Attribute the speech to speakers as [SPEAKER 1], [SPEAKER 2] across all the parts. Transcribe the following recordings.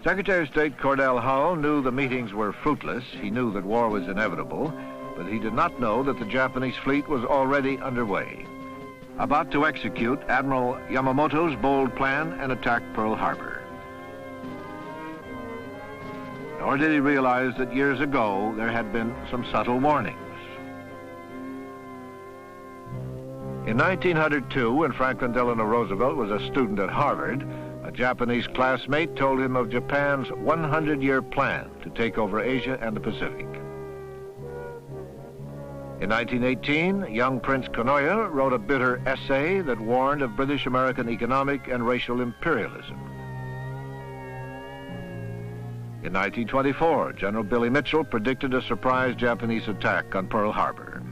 [SPEAKER 1] Secretary of State Cordell Hull knew the meetings were fruitless. He knew that war was inevitable, but he did not know that the Japanese fleet was already underway, about to execute Admiral Yamamoto's bold plan and attack Pearl Harbor. Nor did he realize that years ago there had been some subtle warnings. In 1902, when Franklin Delano Roosevelt was a student at Harvard, a Japanese classmate told him of Japan's 100-year plan to take over Asia and the Pacific. In 1918, young Prince Konoye wrote a bitter essay that warned of British-American economic and racial imperialism. In 1924, General Billy Mitchell predicted a surprise Japanese attack on Pearl Harbor.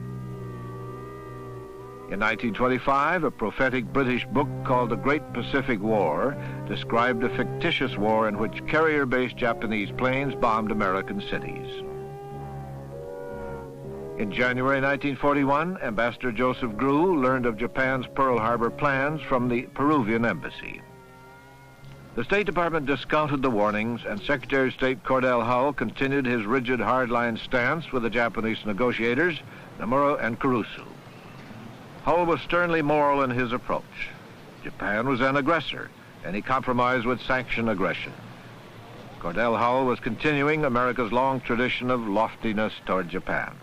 [SPEAKER 1] In 1925, a prophetic British book called The Great Pacific War described a fictitious war in which carrier-based Japanese planes bombed American cities. In January 1941, Ambassador Joseph Grew learned of Japan's Pearl Harbor plans from the Peruvian embassy. The State Department discounted the warnings, and Secretary of State Cordell Hull continued his rigid hardline stance with the Japanese negotiators, Nomura and Kurusu. Hull was sternly moral in his approach. Japan was an aggressor, and he compromised with sanction aggression. Cordell Hull was continuing America's long tradition of loftiness toward Japan.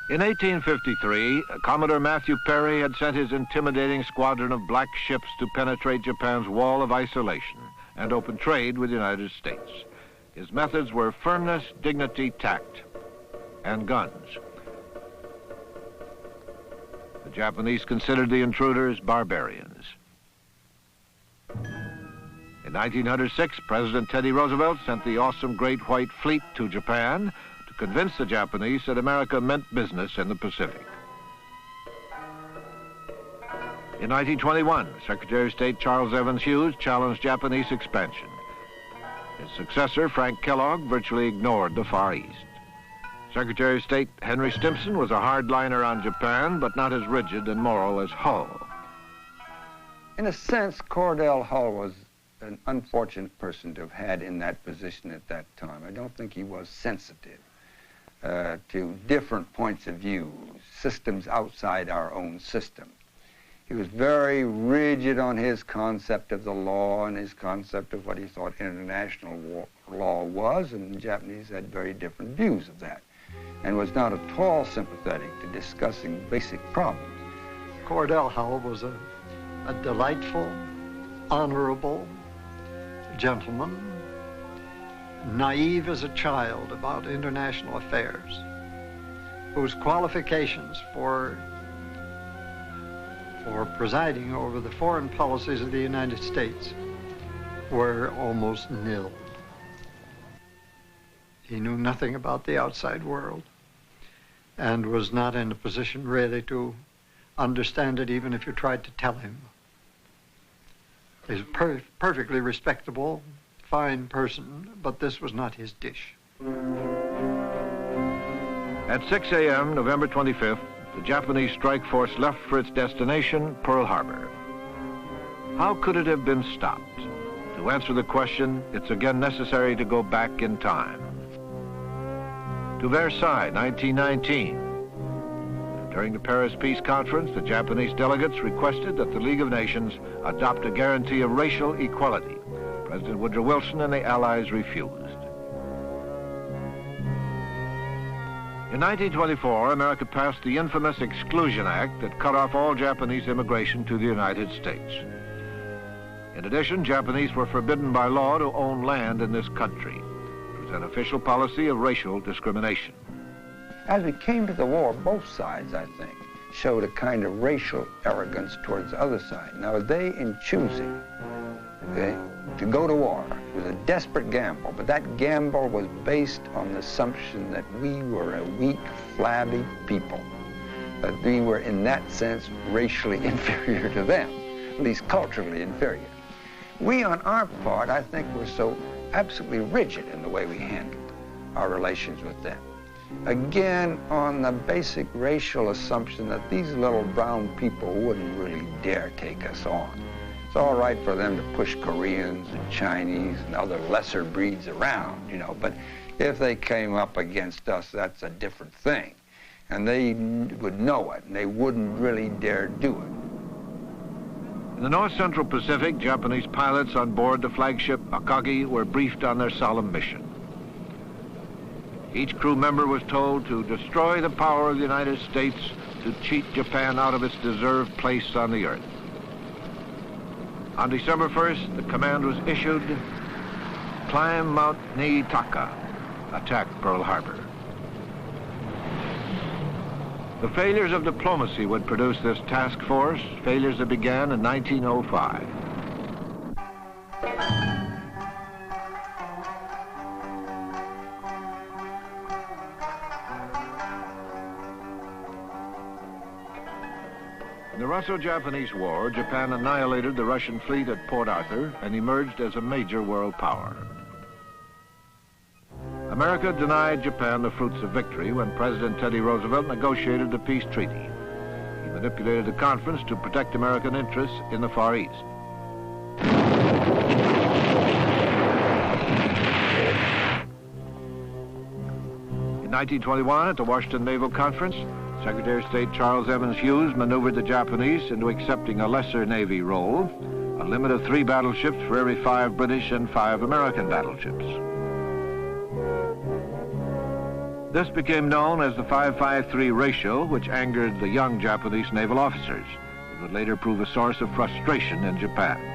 [SPEAKER 1] In 1853, Commodore Matthew Perry had sent his intimidating squadron of black ships to penetrate Japan's wall of isolation and open trade with the United States. His methods were firmness, dignity, tact, and guns. The Japanese considered the intruders barbarians. In 1906, President Teddy Roosevelt sent the awesome Great White Fleet to Japan to convince the Japanese that America meant business in the Pacific. In 1921, Secretary of State Charles Evans Hughes challenged Japanese expansion. His successor, Frank Kellogg, virtually ignored the Far East. Secretary of State Henry Stimson was a hardliner on Japan, but not as rigid and moral as Hull.
[SPEAKER 2] In a sense, Cordell Hull was an unfortunate person to have had in that position at that time. I don't think he was sensitive to different points of view, systems outside our own system. He was very rigid on his concept of the law and his concept of what he thought international law was, and the Japanese had very different views of that, and was not at all sympathetic to discussing basic problems.
[SPEAKER 3] Cordell Hull was a delightful, honorable gentleman, naive as a child about international affairs, whose qualifications for presiding over the foreign policies of the United States were almost nil. He knew nothing about the outside world and was not in a position really to understand it even if you tried to tell him. He's a perfectly respectable, fine person, but this was not his dish.
[SPEAKER 1] At 6 a.m., November 25th, the Japanese strike force left for its destination, Pearl Harbor. How could it have been stopped? To answer the question, it's again necessary to go back in time. To Versailles, 1919. During the Paris Peace Conference, the Japanese delegates requested that the League of Nations adopt a guarantee of racial equality. President Woodrow Wilson and the Allies refused. In 1924, America passed the infamous Exclusion Act that cut off all Japanese immigration to the United States. In addition, Japanese were forbidden by law to own land in this country. It was an official policy of racial discrimination.
[SPEAKER 2] As we came to the war, both sides, I think, showed a kind of racial arrogance towards the other side. Now, they, in choosing to go to war, it was a desperate gamble, but that gamble was based on the assumption that we were a weak, flabby people, that we were, in that sense, racially inferior to them, at least culturally inferior. We, on our part, I think, were so absolutely rigid in the way we handled our relations with them. Again, on the basic racial assumption that these little brown people wouldn't really dare take us on. It's all right for them to push Koreans and Chinese and other lesser breeds around, you know, but if they came up against us, that's a different thing. And they would know it, and they wouldn't really dare do it.
[SPEAKER 1] In the North Central Pacific, Japanese pilots on board the flagship Akagi were briefed on their solemn mission. Each crew member was told to destroy the power of the United States to cheat Japan out of its deserved place on the earth. On December 1st, the command was issued, climb Mount Niitaka, attack Pearl Harbor. The failures of diplomacy would produce this task force, failures that began in 1905. In the Russo-Japanese War, Japan annihilated the Russian fleet at Port Arthur and emerged as a major world power. America denied Japan the fruits of victory when President Teddy Roosevelt negotiated the peace treaty. He manipulated the conference to protect American interests in the Far East. In 1921, at the Washington Naval Conference, Secretary of State Charles Evans Hughes maneuvered the Japanese into accepting a lesser Navy role, a limit of 3 battleships for every 5 British and 5 American battleships. This became known as the 5-5-3 ratio, which angered the young Japanese naval officers. It would later prove a source of frustration in Japan.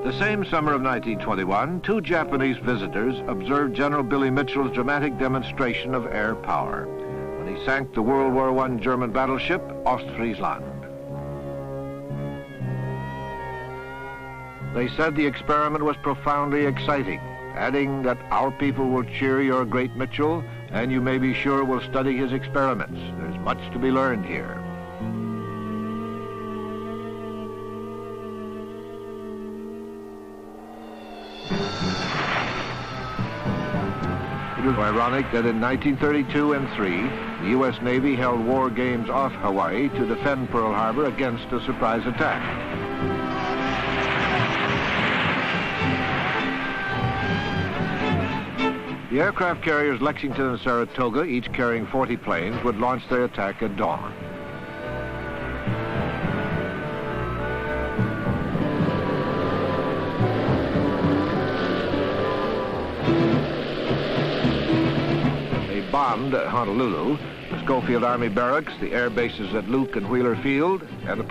[SPEAKER 1] The same summer of 1921, 2 Japanese visitors observed General Billy Mitchell's dramatic demonstration of air power when he sank the World War I German battleship Ostfriesland. They said the experiment was profoundly exciting, adding that our people will cheer your great Mitchell, and you may be sure we'll study his experiments. There's much to be learned here. It was ironic that in 1932 and 3, the U.S. Navy held war games off Hawaii to defend Pearl Harbor against a surprise attack. The aircraft carriers Lexington and Saratoga, each carrying 40 planes, would launch their attack at dawn. Bombed at Honolulu, the Schofield Army Barracks, the air bases at Luke and Wheeler Field, and the